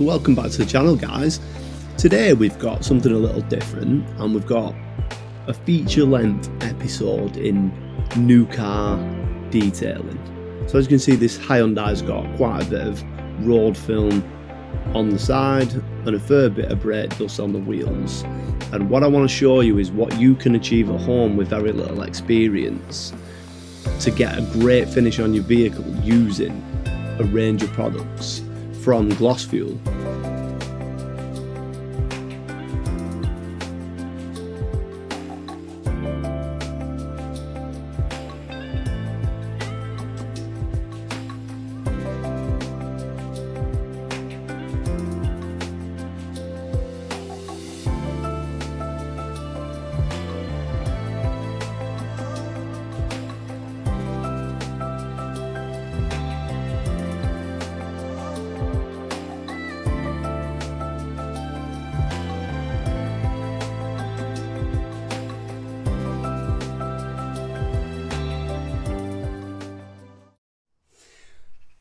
So welcome back to the channel, guys. Today we've got something a little different, and we've got a feature-length episode in new car detailing. So as you can see, this Hyundai's got quite a bit of road film on the side and a fair bit of brake dust on the wheels. And what I want to show you is what you can achieve at home with very little experience to get a great finish on your vehicle using a range of products from Gloss Fuel.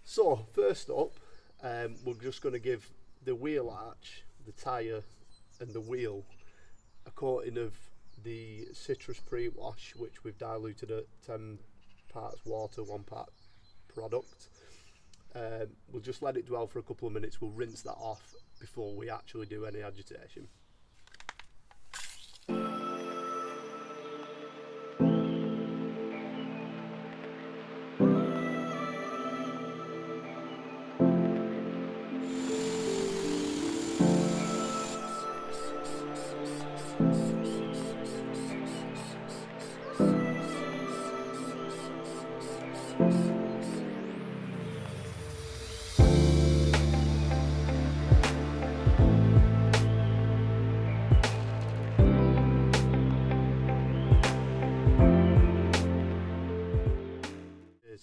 So first up, we're just going to give the wheel arch, the tyre and the wheel a coating of the citrus pre-wash, which we've diluted at 10 parts water, 1 part product. We'll just let it dwell for a couple of minutes. We'll rinse that off before we actually do any agitation.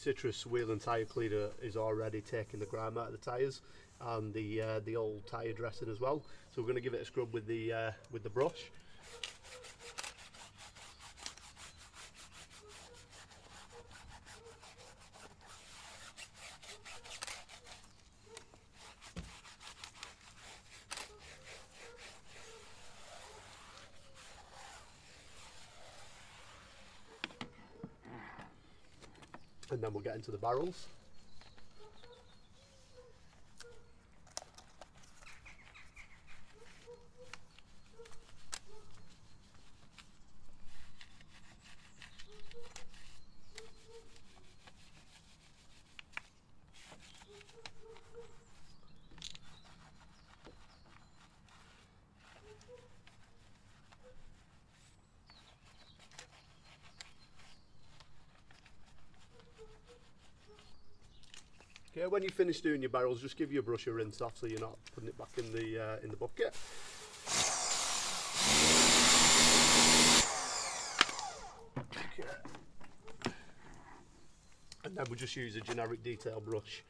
Citrus wheel and tyre cleaner is already taking the grime out of the tyres and the old tyre dressing as well. So we're going to give it a scrub with the brush. And then we'll get into the barrels. Okay, when you finish doing your barrels, just give your brush a rinse off so you're not putting it back in the bucket. Okay. And then we'll just use a generic detail brush.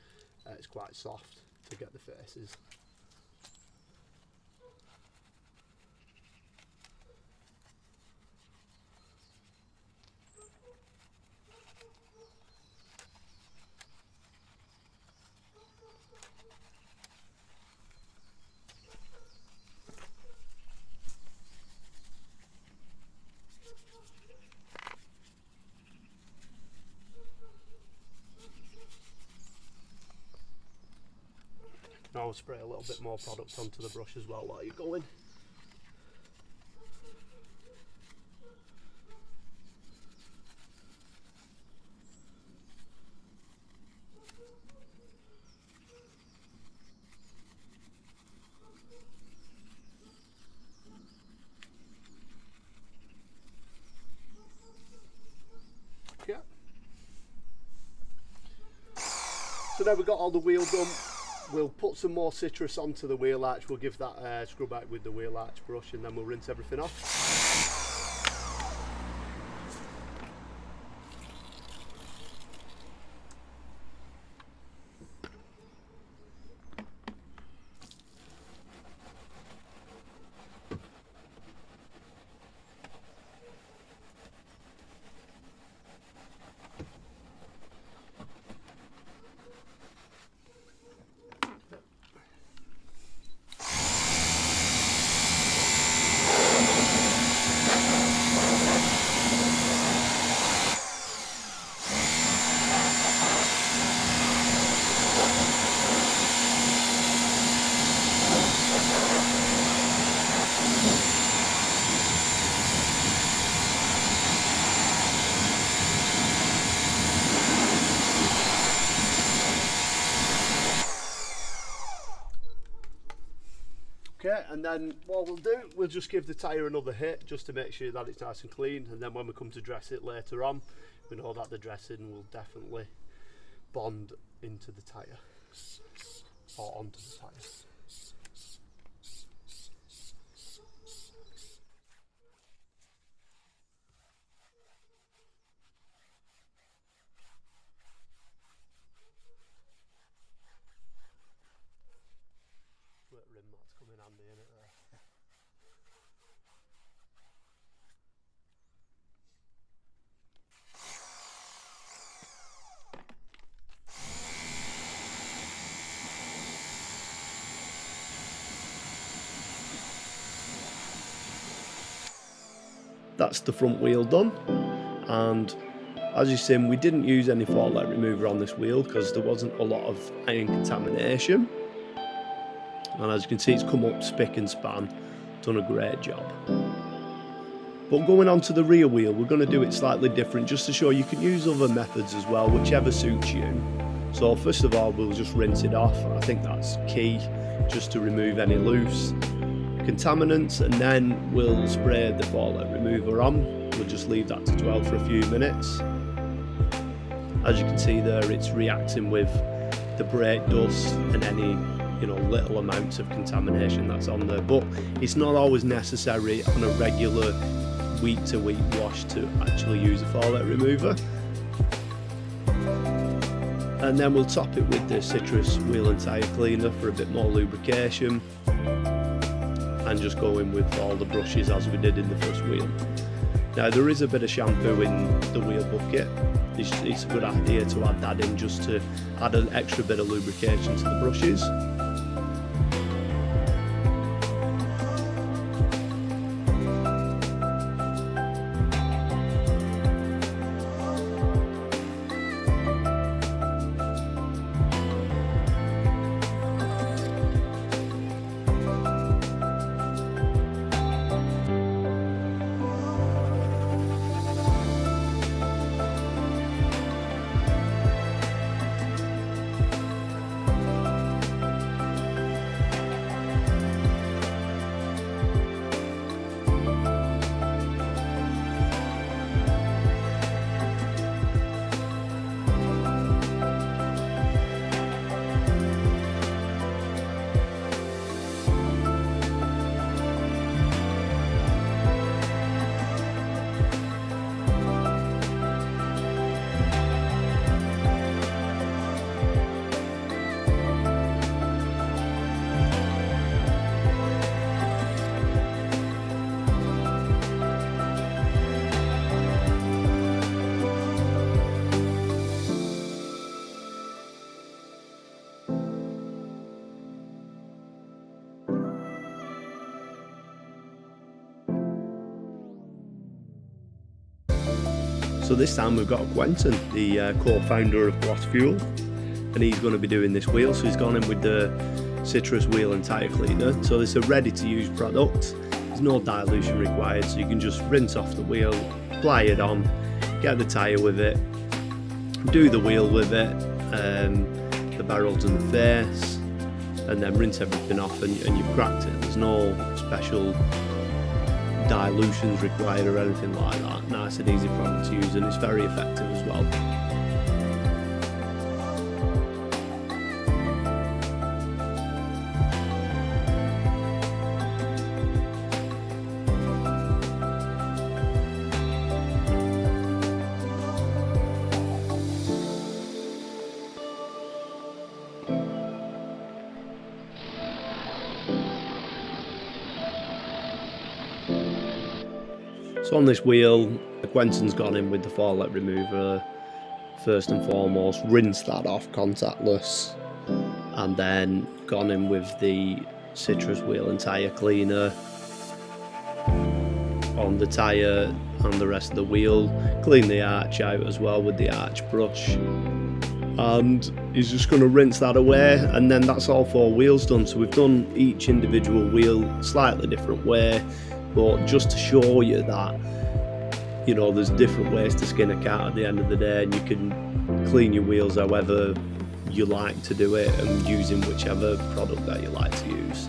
It's quite soft to get the faces. Now I'll spray a little bit more product onto the brush as well while you're going. Yeah. So now we've got all the wheel done. We'll put some more citrus onto the wheel arch. We'll give that scrub out with the wheel arch brush, and then we'll rinse everything off. Okay, and then what we'll do, we'll just give the tyre another hit just to make sure that it's nice and clean, and then when we come to dress it later on, we know that the dressing will definitely bond into the tyre, or onto the tyre. Rim mats come in handy, innit, there. That's the front wheel done, and as you've seen, we didn't use any fault light remover on this wheel because there wasn't a lot of iron contamination. And as you can see, it's come up spick and span, done a great job. But going on to the rear wheel, we're going to do it slightly different just to show you can use other methods as well, whichever suits you. So first of all, we'll just rinse it off. I think that's key, just to remove any loose contaminants, and then we'll spray the fault light remover on. We'll just leave that to dwell for a few minutes. As you can see there, it's reacting with the brake dust and any little amounts of contamination that's on there, but it's not always necessary on a regular week to week wash to actually use a fault light remover. And then we'll top it with the Citrus wheel and tyre cleaner for a bit more lubrication, and just go in with all the brushes as we did in the first wheel. Now there is a bit of shampoo in the wheel bucket. It's a good idea to add that in just to add an extra bit of lubrication to the brushes. So this time we've got Quentin, the co-founder of Gloss Fuel, and he's going to be doing this wheel. So he's gone in with the Citrus wheel and tyre cleaner. So this is a ready to use product. There's no dilution required, so you can just rinse off the wheel, apply it on, get the tyre with it, do the wheel with it, the barrels and the face, and then rinse everything off and you've cracked it. There's no special dilutions required or anything like that. Nice and easy product to use, and it's very effective as well. So on this wheel, Quentin's gone in with the fault light remover first and foremost, rinsed that off contactless, and then gone in with the Citrus wheel and tyre cleaner on the tyre and the rest of the wheel, clean the arch out as well with the arch brush, and he's just going to rinse that away, and then that's all 4 wheels done. So we've done each individual wheel slightly different way, but just to show you that there's different ways to skin a cat at the end of the day, and you can clean your wheels however you like to do it and using whichever product that you like to use.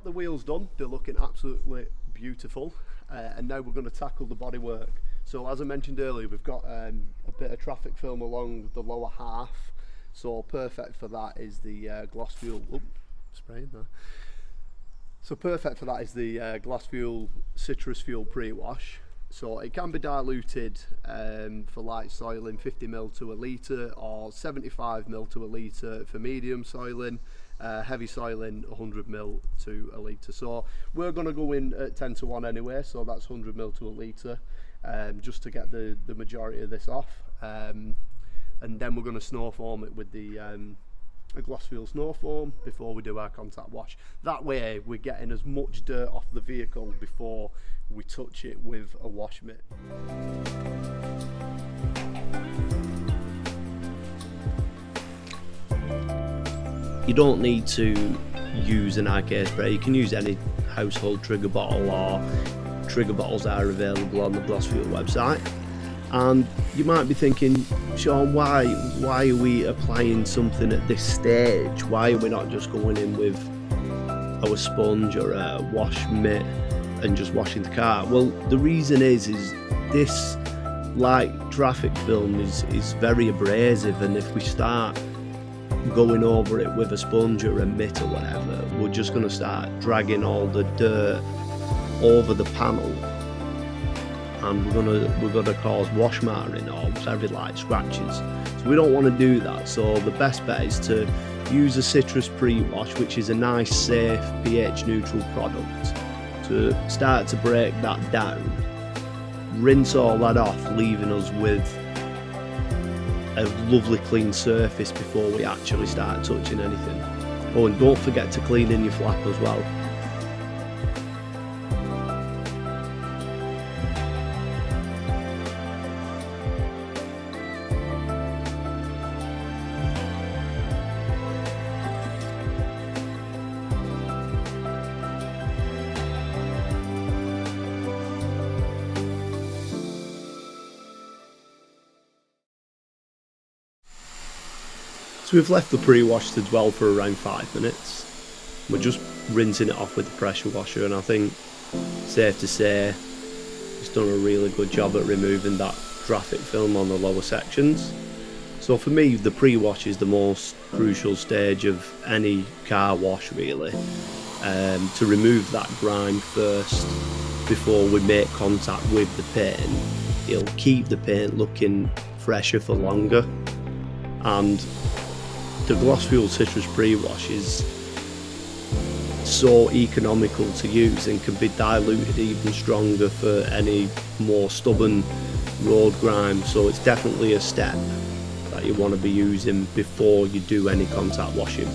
the wheels done, they're looking absolutely beautiful, and now we're going to tackle the bodywork. So as I mentioned earlier, we've got a bit of traffic film along the lower half, so perfect for that is the gloss fuel, spraying there. So perfect for that is the gloss fuel citrus fuel pre-wash. So it can be diluted for light soiling, 50ml to a litre, or 75ml to a litre for medium soiling, heavy soiling 100ml to a litre. So we're going to go in at 10 to 1 anyway, so that's 100ml to a litre, just to get the majority of this off. And then we're going to snow foam it with the a gloss fuel snow foam before we do our contact wash. That way we're getting as much dirt off the vehicle before we touch it with a wash mitt. You don't need to use an IK spray, you can use any household trigger bottle, or trigger bottles are available on the Gloss Fuel website. And you might be thinking, Sean, why are we applying something at this stage? Why are we not just going in with our sponge or a wash mitt and just washing the car? Well, the reason is this light traffic film is very abrasive, and if we start going over it with a sponge or a mitt or whatever, we're just going to start dragging all the dirt over the panel, and we're gonna cause wash marring or very light scratches. So we don't want to do that. So the best bet is to use a citrus pre-wash, which is a nice, safe, pH neutral product, to start to break that down, rinse all that off, leaving us with a lovely clean surface before we actually start touching anything. Oh, and don't forget to clean in your flap as well. So we've left the pre-wash to dwell for around 5 minutes. We're just rinsing it off with the pressure washer, and I think safe to say it's done a really good job at removing that traffic film on the lower sections. So for me, the pre-wash is the most crucial stage of any car wash really, to remove that grime first before we make contact with the paint. It'll keep the paint looking fresher for longer, and the Gloss Fuel Citrus Pre-Wash is so economical to use and can be diluted even stronger for any more stubborn road grime. So it's definitely a step that you want to be using before you do any contact washing.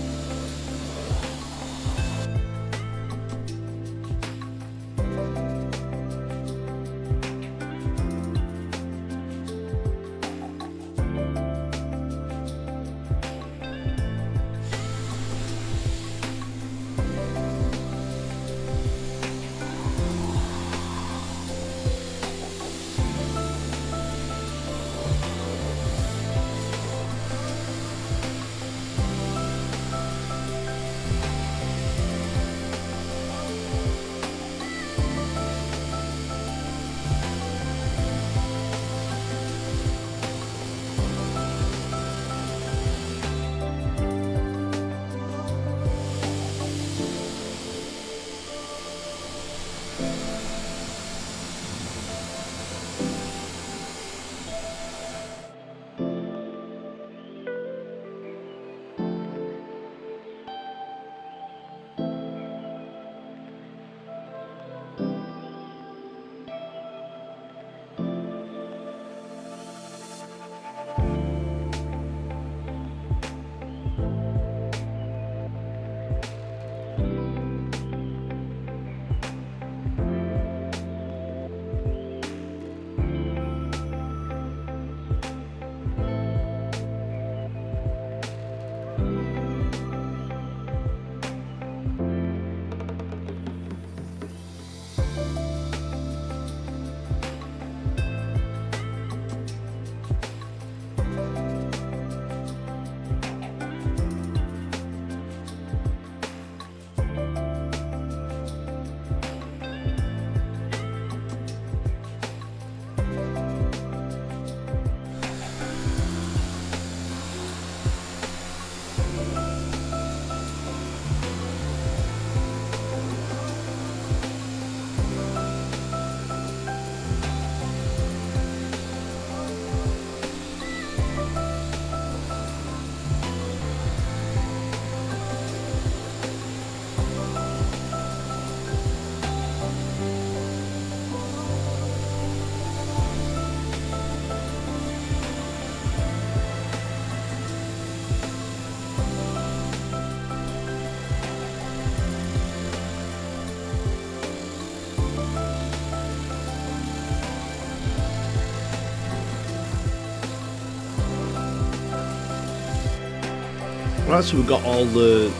Right, so we've got all the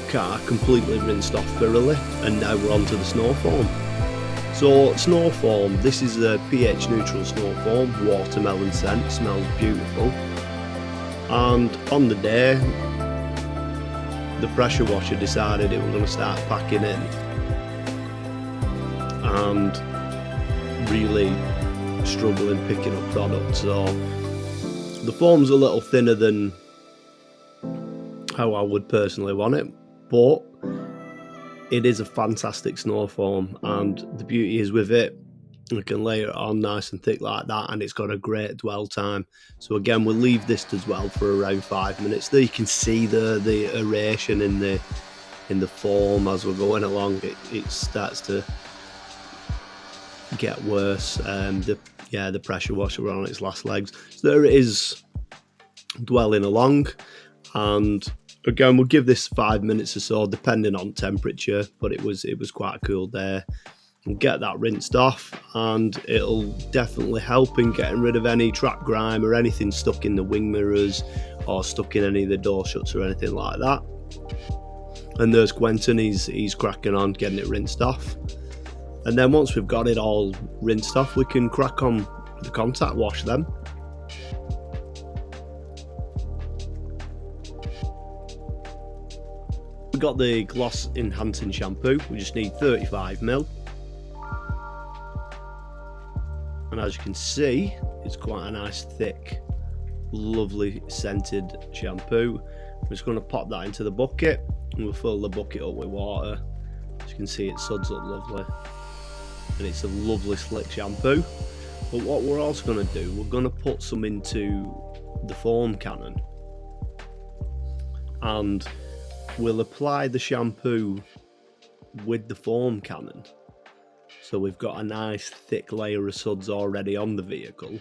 car completely rinsed off thoroughly, and now we're on to the snow foam. So snow foam, this is a pH neutral snow foam, watermelon scent, smells beautiful. And on the day, the pressure washer decided it was going to start packing in and really struggling picking up product. So the foam's a little thinner than how I would personally want it, but it is a fantastic snow foam, and the beauty is with it, we can layer it on nice and thick like that, and it's got a great dwell time. So again, we'll leave this as well for around 5 minutes. There you can see the aeration in the foam as we're going along. It starts to get worse. The pressure washer we're on its last legs. So there it is, dwelling along, and again, we'll give this 5 minutes or so, depending on temperature, but it was quite a cool day. We'll get that rinsed off, and it'll definitely help in getting rid of any trap grime or anything stuck in the wing mirrors or stuck in any of the door shuts or anything like that. And there's Quentin, he's cracking on getting it rinsed off. And then once we've got it all rinsed off, we can crack on with the contact wash then. We've got the gloss enhancing shampoo. We just need 35ml. And as you can see, it's quite a nice thick, lovely scented shampoo. I'm just going to pop that into the bucket, and we'll fill the bucket up with water. As you can see, it suds up lovely, and it's a lovely slick shampoo. But what we're also going to do, we're going to put some into the foam cannon, and we'll apply the shampoo with the foam cannon. So we've got a nice thick layer of suds already on the vehicle.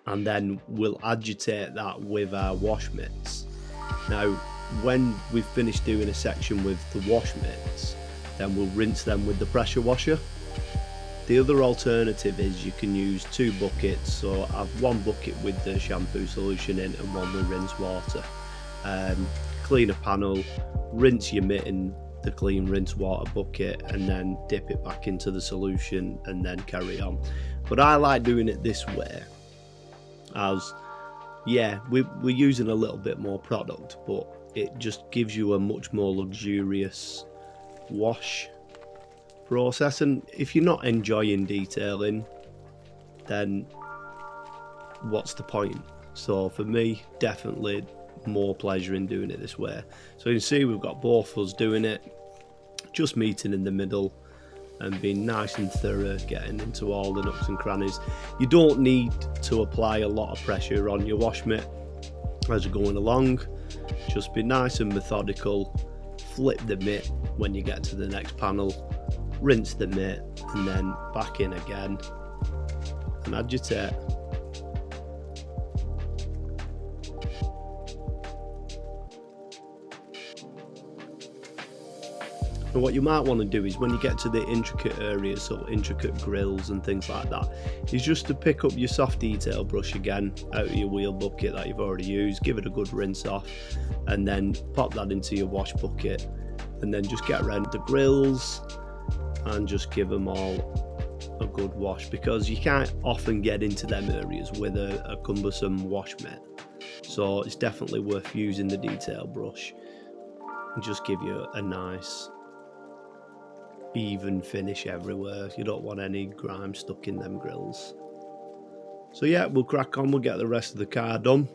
And then we'll agitate that with our wash mitts. Now, when we've finished doing a section with the wash mitts, then we'll rinse them with the pressure washer. The other alternative is you can use 2 buckets. So have 1 bucket with the shampoo solution in and 1 with rinse water. Clean a panel, rinse your mitt in the clean rinse water bucket, and then dip it back into the solution and then carry on. But I like doing it this way, as we're using a little bit more product, but it just gives you a much more luxurious wash process. And if you're not enjoying detailing, then what's the point? So for me, definitely more pleasure in doing it this way. So you can see we've got both of us doing it, just meeting in the middle and being nice and thorough, getting into all the nooks and crannies. You don't need to apply a lot of pressure on your wash mitt as you're going along. Just be nice and methodical. Flip the mitt when you get to the next panel, rinse the mitt, and then back in again and agitate. And what you might want to do is, when you get to the intricate areas, so intricate grills and things like that, is just to pick up your soft detail brush again out of your wheel bucket that you've already used, give it a good rinse off, and then pop that into your wash bucket, and then just get around the grills and just give them all a good wash, because you can't often get into them areas with a cumbersome wash mitt. So it's definitely worth using the detail brush and just give you a nice even finish everywhere. You don't want any grime stuck in them grills. So yeah, we'll crack on, we'll get the rest of the car done.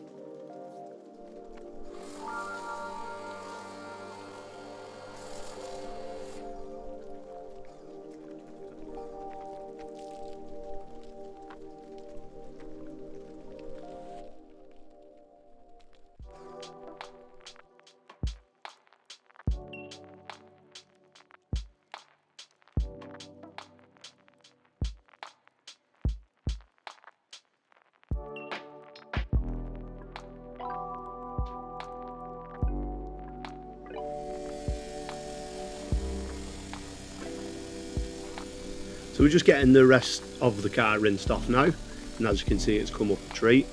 So we're just getting the rest of the car rinsed off now, and as you can see, it's come up a treat.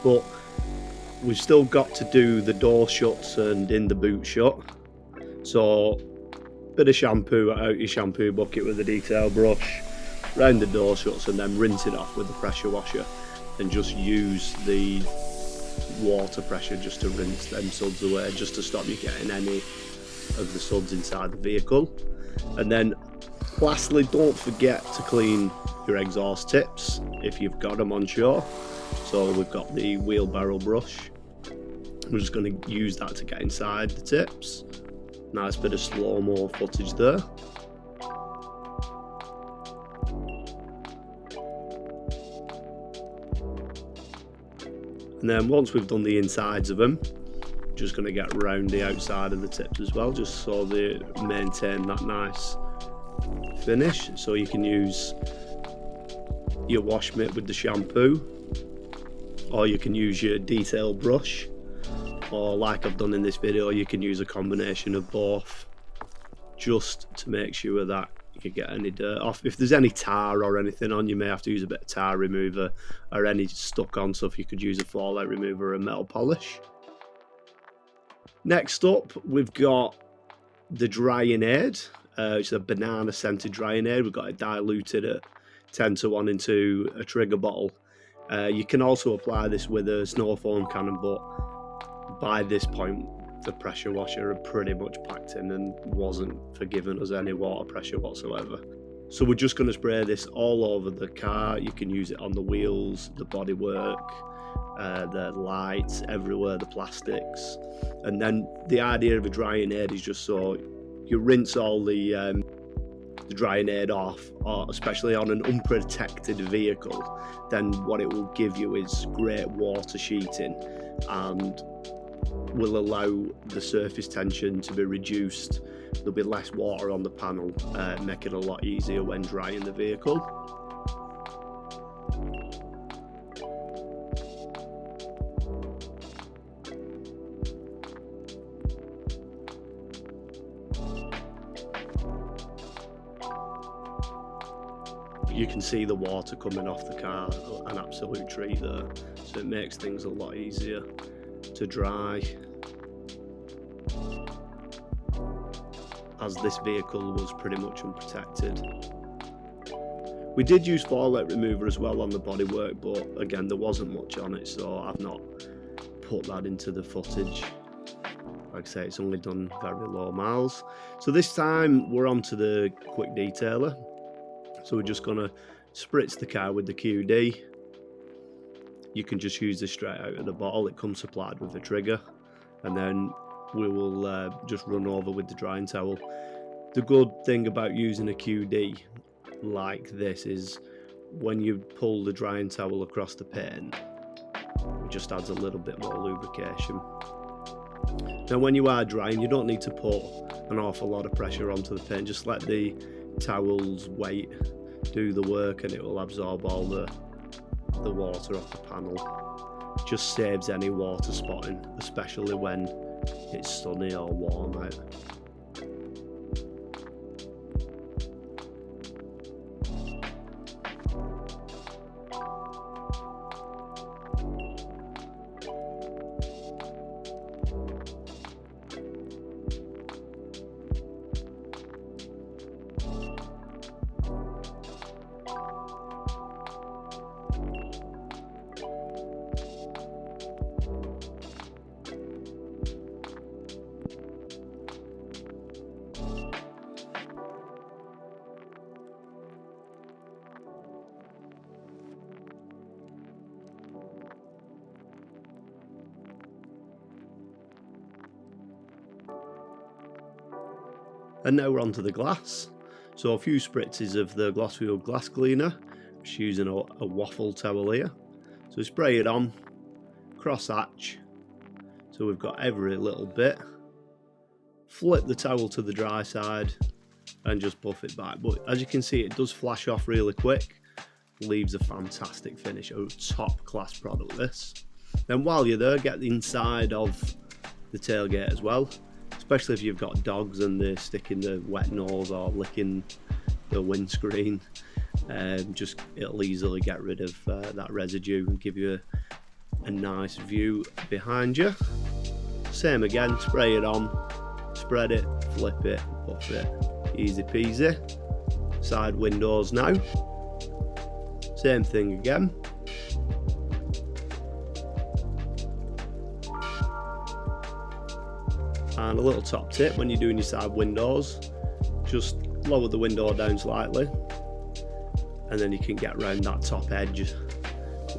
But we've still got to do the door shuts and in the boot shut. So bit of shampoo out your shampoo bucket with a detail brush, round the door shuts, and then rinse it off with the pressure washer, and just use the water pressure just to rinse them suds away, just to stop you getting any of the suds inside the vehicle. And then lastly, don't forget to clean your exhaust tips if you've got them on shore. So we've got the wheelbarrow brush, we're just going to use that to get inside the tips. Nice bit of slow-mo footage there. And then once we've done the insides of them, just going to get around the outside of the tips as well, just so they maintain that nice finish. So you can use your wash mitt with the shampoo, or you can use your detail brush, or like I've done in this video, you can use a combination of both, just to make sure that you get any dirt off. If there's any tar or anything on, you may have to use a bit of tar remover, or any stuck on stuff, you could use a fallout remover or a metal polish. Next up, we've got the drying aid, which is a banana scented drying aid. We've got it diluted at 10:1 into a trigger bottle. You can also apply this with a snow foam cannon, but by this point the pressure washer had pretty much packed in and wasn't forgiving us any water pressure whatsoever. So we're just going to spray this all over the car. You can use it on the wheels, the bodywork, the lights, everywhere, the plastics. And then the idea of a drying aid is just so you rinse all the drying aid off, or especially on an unprotected vehicle, then what it will give you is great water sheeting and will allow the surface tension to be reduced. There'll be less water on the panel, make it a lot easier when drying the vehicle. You can see the water coming off the car, an absolute treat there, so it makes things a lot easier to dry, as this vehicle was pretty much unprotected. We did use fallout remover as well on the bodywork, but again there wasn't much on it, so I've not put that into the footage. Like I say, it's only done very low miles. So this time we're on to the quick detailer. So we're just going to spritz the car with the QD. You can just use this straight out of the bottle, it comes supplied with a trigger, and then we will just run over with the drying towel. The good thing about using a QD like this is when you pull the drying towel across the paint, it just adds a little bit more lubrication. Now when you are drying, you don't need to put an awful lot of pressure onto the paint, just let the towel's weight do the work and it will absorb all the water off the panel. Just saves any water spotting, especially when it's sunny or warm out. And now we're on to the glass. So a few spritzes of the Glosfield glass cleaner, just using a waffle towel here. So spray it on, cross hatch, so we've got every little bit. Flip the towel to the dry side and just buff it back. But as you can see, it does flash off really quick, leaves a fantastic finish, a top class product this. Then while you're there, get the inside of the tailgate as well. Especially if you've got dogs and they're sticking their wet nose or licking the windscreen, it'll easily get rid of that residue and give you a nice view behind you. Same again, spray it on, spread it, flip it, buff it, easy peasy. Side windows now, same thing again. And a little top tip when you're doing your side windows, just lower the window down slightly and then you can get around that top edge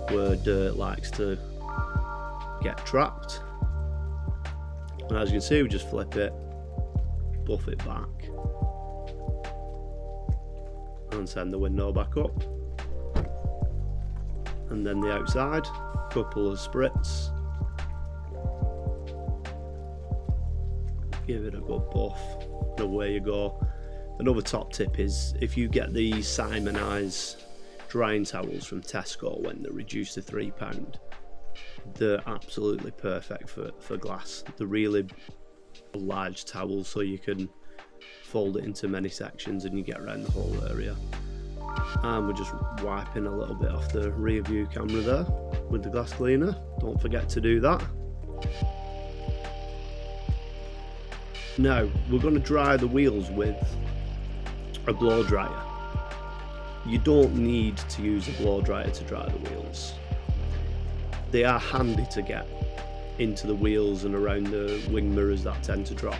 where dirt likes to get trapped. And as you can see, we just flip it, buff it back and send the window back up. And then the outside, couple of spritz, give it a good buff, and away you go. Another top tip is if you get the Simonize drying towels from Tesco when they're reduced to £3, they're absolutely perfect for glass. They're really large towels, so you can fold it into many sections and you get around the whole area. And we're just wiping a little bit off the rear view camera there with the glass cleaner. Don't forget to do that. Now we're going to dry the wheels with a blow dryer. You don't need to use a blow dryer to dry the wheels. They are handy to get into the wheels and around the wing mirrors that tend to drop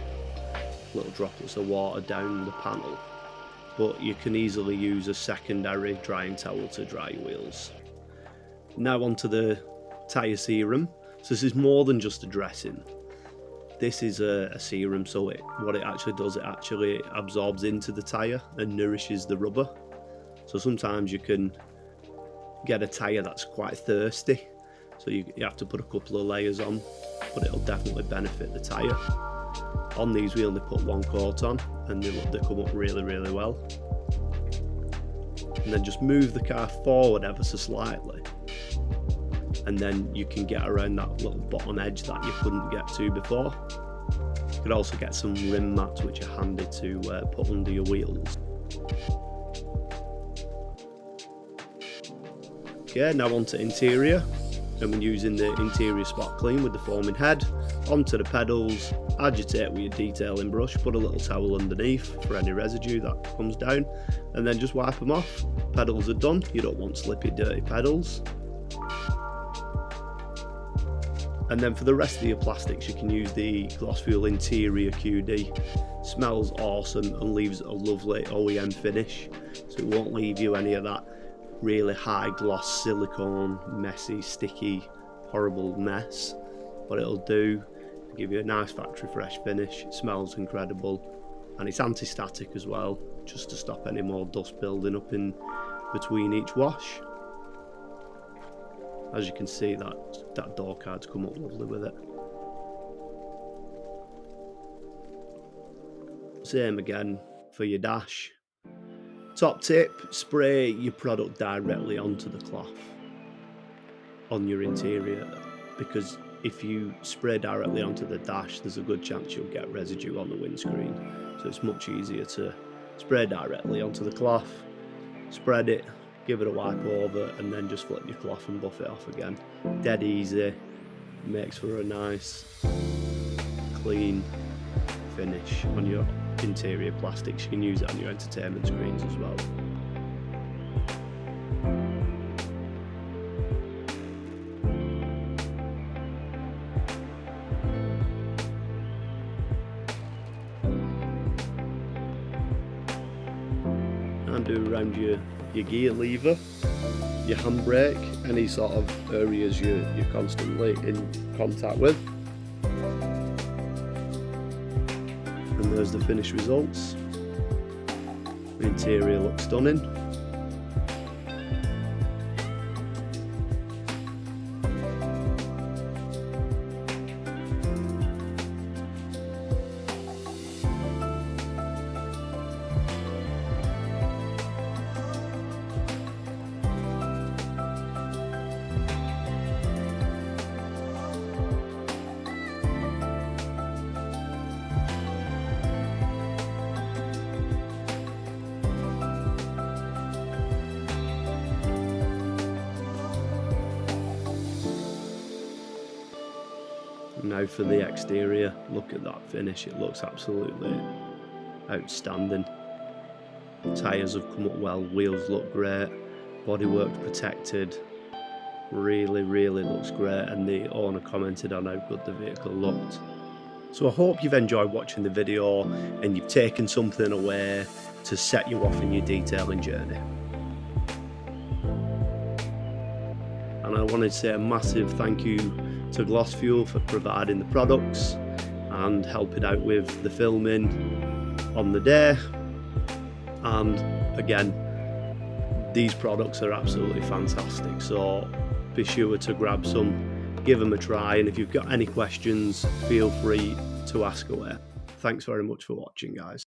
little droplets of water down the panel, but you can easily use a secondary drying towel to dry your wheels. Now onto the tyre serum. So this is more than just a dressing. This is a serum, so what it actually does, it actually absorbs into the tyre and nourishes the rubber. So sometimes you can get a tyre that's quite thirsty, so you have to put a couple of layers on, but it'll definitely benefit the tyre. On these we only put one coat on and they come up really well. And then just move the car forward ever so slightly, and then you can get around that little bottom edge that you couldn't get to before. You could also get some rim mats which are handy to put under your wheels. Okay, now onto interior, and we're using the interior spot clean with the foaming head. Onto the pedals, agitate with your detailing brush, put a little towel underneath for any residue that comes down, and then just wipe them off. Pedals are done, you don't want slippy dirty pedals. And then for the rest of your plastics you can use the Glossfuel Interior QD. Smells awesome and leaves a lovely OEM finish, so it won't leave you any of that really high gloss silicone, messy, sticky, horrible mess. What it'll do, give you a nice factory fresh finish. It smells incredible and it's anti-static as well, just to stop any more dust building up in between each wash. As you can see, that door card's come up lovely with it. Same again for your dash. Top tip, spray your product directly onto the cloth on your interior, because if you spray directly onto the dash, there's a good chance you'll get residue on the windscreen. So it's much easier to spray directly onto the cloth, spread it, give it a wipe over, and then just flip your cloth and buff it off again. Dead easy, makes for a nice clean finish on your interior plastics. You can use it on your entertainment screens as well. And do around your gear lever, your handbrake, any sort of areas you're constantly in contact with. And there's the finished results. The interior looks stunning. Now for the exterior, look at that finish, it looks absolutely outstanding. Tyres have come up well, wheels look great, bodywork's protected, really looks great, and the owner commented on how good the vehicle looked. So I hope you've enjoyed watching the video and you've taken something away to set you off in your detailing journey. And I wanted to say a massive thank you to Gloss Fuel for providing the products and helping out with the filming on the day. And again, these products are absolutely fantastic, so be sure to grab some, give them a try, and if you've got any questions, feel free to ask away. Thanks very much for watching, guys.